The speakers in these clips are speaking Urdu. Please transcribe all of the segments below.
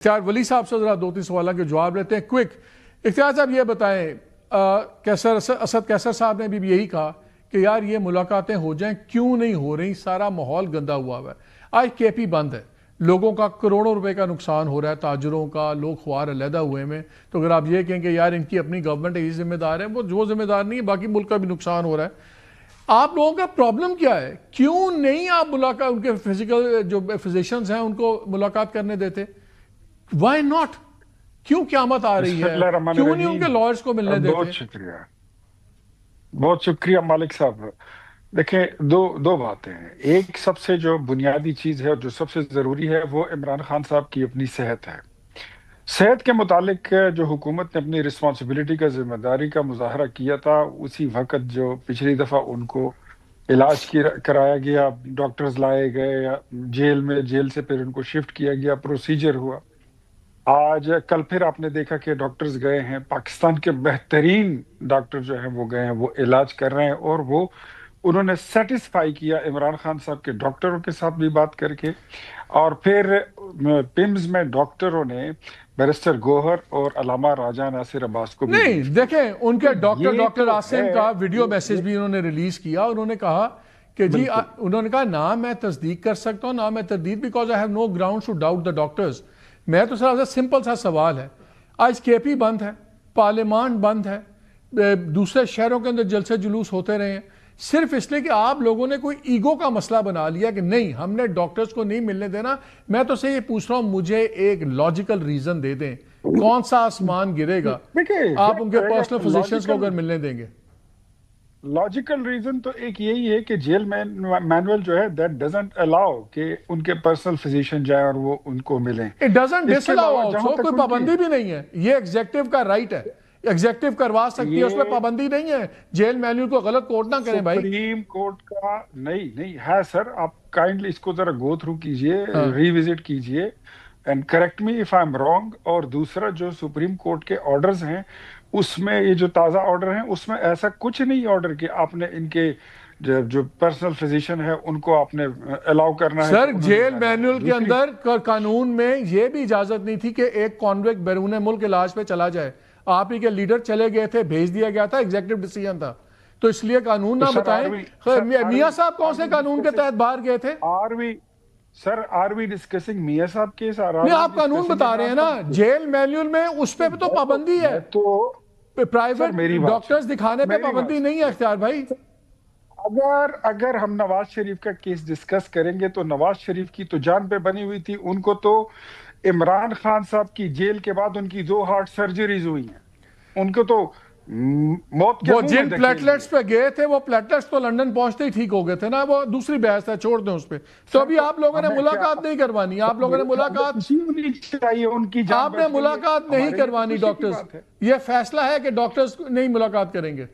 اختیار ولی صاحب سے ذرا دو تین سوالوں کے جواب لیتے ہیں کوئک. اختیار صاحب یہ بتائیں, اسد کیسر صاحب نے بھی یہی کہا کہ یار یہ ملاقاتیں ہو جائیں, کیوں نہیں ہو رہی؟ سارا ماحول گندا ہوا ہے. آج کے پی بند ہے, لوگوں کا کروڑوں روپے کا نقصان ہو رہا ہے, تاجروں کا, لوگ خوار علیحدہ ہوئے میں. تو اگر آپ یہ کہیں کہ یار ان کی اپنی گورنمنٹ ہے, یہ ذمہ دار ہے, وہ ذمہ دار نہیں ہے, باقی ملک کا بھی نقصان ہو رہا ہے. آپ لوگوں کا پرابلم کیا ہے؟ کیوں نہیں آپ ملاقات ان کے فزیکل جو فزیشنز ہیں ان کو ملاقات کرنے دیتے؟ Why not? کیوں قیامت آ رہی ہے؟ کیوں نہیں ان کے لائرز کو ملنے دیتے؟ بہت شکریہ مالک صاحب. دیکھیں دو باتیں ہیں. ایک سب سے جو بنیادی چیز ہے اور جو سب سے ضروری ہے وہ عمران خان صاحب کی اپنی صحت ہے. صحت کے متعلق جو حکومت نے اپنی رسپانسبلٹی کا, ذمہ داری کا مظاہرہ کیا تھا, اسی وقت جو پچھلی دفعہ ان کو علاج کرایا گیا, ڈاکٹرز لائے گئے جیل سے پھر ان کو شفٹ کیا گیا, پروسیجر ہوا. آج کل پھر آپ نے دیکھا کہ ڈاکٹرز گئے ہیں, پاکستان کے بہترین ڈاکٹر جو ہیں وہ گئے ہیں, وہ علاج کر رہے ہیں, اور وہ انہوں نے سیٹسفائی کیا عمران خان صاحب کے ڈاکٹروں کے ساتھ بھی بات کر کے. اور پھر پمز میں ڈاکٹروں نے بیرسٹر گوہر اور علامہ راجہ ناصر عباس کو بھی نہیں دیکھیں, ان کے ڈاکٹر عاصم کا ویڈیو میسیج بھی انہوں نے ریلیز کیا. انہوں نے کہا کہ جی, انہوں نے کہا نہ میں تصدیق کر سکتا ہوں نہ میں تردید, because I have no ground to doubt the doctors. میں تو سر سمپل سا سوال ہے, آج کے پی بند ہے, پارلیمان بند ہے, دوسرے شہروں کے اندر جلسے جلوس ہوتے رہے ہیں, صرف اس لیے کہ آپ لوگوں نے کوئی ایگو کا مسئلہ بنا لیا کہ نہیں ہم نے ڈاکٹرز کو نہیں ملنے دینا. میں تو سے یہ پوچھ رہا ہوں, مجھے ایک لاجیکل ریزن دے دیں, کون سا آسمان گرے گا آپ ان کے پرسنل فزیشنز کو اگر ملنے دیں گے؟ لاجیکل ریزن تو ایک یہی ہے کہ جیل مینول جو ہے دیٹ ڈزنٹ الاؤ کہ ان کے پرسنل فزیشن جائیں اور وہ ان کو ملیں. It doesn't disallow also, کوئی پابندی بھی نہیں ہے, یہ ایگزیکٹو کا رائٹ ہے, ایگزیکٹو کروا سکتی ہے, اس پہ پابندی نہیں ہے. جیل مینول کو غلط کوٹ نہ کریں بھائی. سپریم کورٹ کا نہیں ہے سر, آپ کائنڈلی اس کو ذرا گو تھرو کیجئے, ری وزٹ کیجئے and correct me if I am wrong. اور دوسرا جو سپریم کورٹ کے آرڈرز ہیں اس میں, یہ جو تازہ آرڈر ہیں اس میں ایسا کچھ نہیں آرڈر کہ آپ نے ان کے جو پرسنل فزیشن ہے ان کو آپ نے الاؤ کرنا ہے. سر جیل مینول کے اندر قانون میں یہ بھی اجازت نہیں تھی کہ ایک کانویکٹ بیرون ملک علاج پہ چلا جائے. آپ ہی کے لیڈر چلے گئے تھے, بھیج دیا گیا تھا, ایگزیکٹو ڈیسیژن تھا. تو اس لیے قانون نہ بتائیں. میاں صاحب کون سے قانون کے تحت باہر گئے تھے؟ آر وی ڈسکسنگ میاں صاحب کے ساتھ؟ نہیں, آپ قانون بتا رہے ہیں نا, جیل مینول میں اس پہ تو پابندی ہے, پرائیویٹ ڈاکٹرز دکھانے پہ پابندی نہیں ہے. اختیار بھائی, اگر ہم نواز شریف کا کیس ڈسکس کریں گے تو نواز شریف کی تو جان پہ بنی ہوئی تھی. ان کو تو عمران خان صاحب کی جیل کے بعد ان کی 2 ہارٹ سرجریز ہوئی ہیں. ان کو تو موت کے وہ جن پلیٹلیٹس پہ گئے تھے, وہ پلیٹلیٹس تو لنڈن پہنچتے ہی ٹھیک ہو گئے تھے نا, وہ دوسری بحث ہے, چھوڑ دیں اس پہ. تو ابھی آپ لوگوں نے ملاقات نہیں کروانی, آپ لوگوں نے ملاقات نہیں کروانی ڈاکٹرز. یہ فیصلہ ہے کہ ڈاکٹرز نہیں ملاقات کریں گے.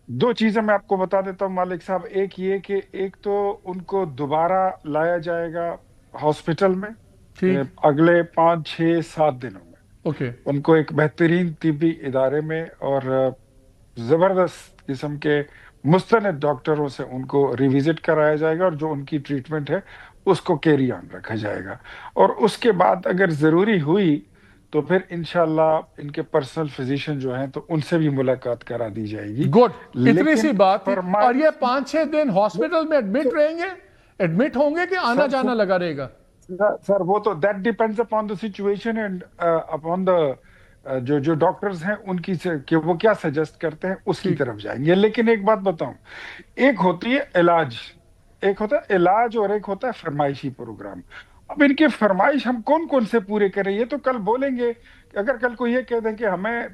2 چیزیں میں آپ کو بتا دیتا ہوں مالک صاحب. ایک یہ کہ ایک تو ان کو دوبارہ لایا جائے گا ہاسپٹل میں اگلے 5 6 7 دنوں میں. ان کو ایک بہترین طبی ادارے میں اور زبردست قسم کے مستند ڈاکٹروں سے ان کو ریوزٹ کرایا جائے گا, اور جو ان کی ٹریٹمنٹ ہے اس کو کیری آن رکھا جائے گا. اور اس کے بعد اگر ضروری ہوئی تو پھر انشاءاللہ ان کے پرسنل فزیشن جو ہیں تو ان سے بھی ملاقات کرا دی جائے گی. گڈ, اتنی سی بات. اور یہ 5 6 دن ہاسپٹل میں ایڈمٹ رہیں گے, ایڈمٹ ہوں گے کہ آنا جانا لگا رہے گا؟ سر وہ تو that depends upon the situation and upon the جو ڈاکٹرز ہیں ان کی کہ وہ کیا سجیسٹ کرتے ہیں اس کی طرف جائیں گے. لیکن ایک بات بتاؤں, ایک ہوتی ہے علاج, ایک ہوتا ہے علاج اور ایک ہوتا ہے فرمائشی پروگرام. اب ان کے فرمائش ہم کون سے پورے کریں؟ یہ تو کل بولیں گے. اگر کل کو یہ کہہ دیں کہ ہمیں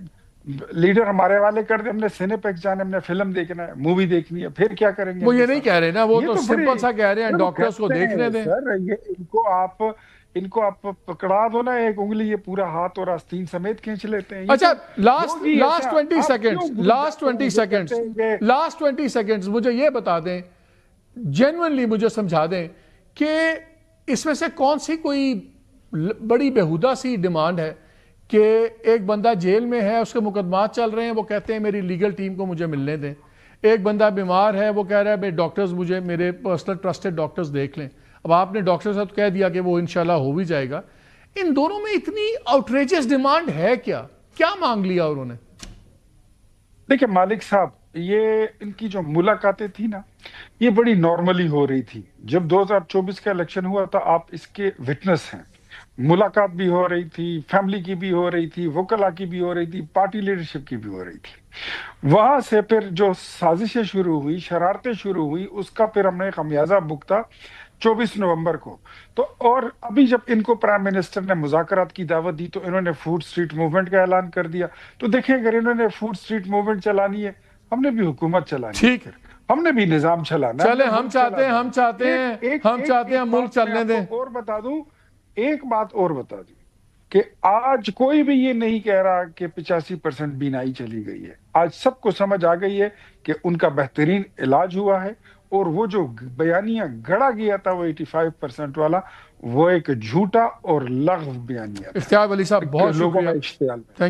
لیڈر ہمارے والے کر دیں, ہم نے سینیپیکس جانا, ہم نے فلم دیکھنا ہے, مووی دیکھنی ہے, پھر کیا کریں گے؟ وہ یہ نہیں کہہ رہے نا, وہ تو سمپل سا کہہ رہے ہیں ڈاکٹرز کو دیکھنے دیں. سر ان کو آپ پکڑا دو نا ایک انگلی, یہ پورا ہاتھ اور آستین سمیت کھینچ لیتے ہیں. اچھا لاسٹ 20 سیکنڈز مجھے یہ بتا دیں, جینوئنلی مجھے سمجھا دیں کہ اس میں سے کون سی کوئی بڑی بےہودہ سی ڈیمانڈ ہے کہ ایک بندہ جیل میں ہے, اس کے مقدمات چل رہے ہیں, وہ کہتے ہیں میری لیگل ٹیم کو مجھے ملنے دیں. ایک بندہ بیمار ہے, وہ کہہ رہا ہے ڈاکٹرز مجھے میرے پرسنل ٹرسٹڈ ڈاکٹرز دیکھ لیں. اب آپ نے ڈاکٹر صاحب کہہ دیا کہ وہ انشاءاللہ ہو بھی جائے گا. ان دونوں میں اتنی آؤٹریجس ڈیمانڈ ہے کیا مانگ لیا انہوں نے؟ دیکھیں مالک صاحب، یہ ان کی جو ملاقاتیں تھی نا، یہ بڑی نارملی ہو رہی تھی. جب 2024 کا الیکشن ہوا تھا، آپ اس کے وٹنس ہیں. ملاقات بھی ہو رہی تھی، فیملی کی بھی ہو رہی تھی، وکلا کی بھی ہو رہی تھی، پارٹی لیڈرشپ کی بھی ہو رہی تھی. وہاں سے پھر جو سازشیں شروع ہوئی، شرارتیں شروع ہوئی، اس کا پھر ہم نے خمیازہ بھگتا 24 نومبر کو. تو اور ابھی جب ان کو پرائم منسٹر نے مذاکرات کی دعوت دی تو انہوں نے فوڈ اسٹریٹ موومنٹ کا اعلان کر دیا. تو دیکھیں، اگر انہوں نے فوڈ اسٹریٹ موومنٹ چلانی ہے، ہم نے بھی حکومت چلانی ہے، ٹھیک، پھر ہم نے بھی نظام چلانا ہے. چلے ہم چاہتے ہیں ملک چلنے دیں. اور بتا دوں، ایک بات اور بتا دوں کہ آج کوئی بھی یہ نہیں کہہ رہا کہ 85% بینائی چلی گئی ہے. آج سب کو سمجھ آ گئی ہے کہ ان کا بہترین علاج ہوا ہے، اور وہ جو بیانیہ گڑا گیا تھا وہ 85% والا، وہ ایک جھوٹا اور لغو بیانیہ تھا. اختیار ولی صاحب بہت لوگوں شکریہ. میں اشتعال تھینک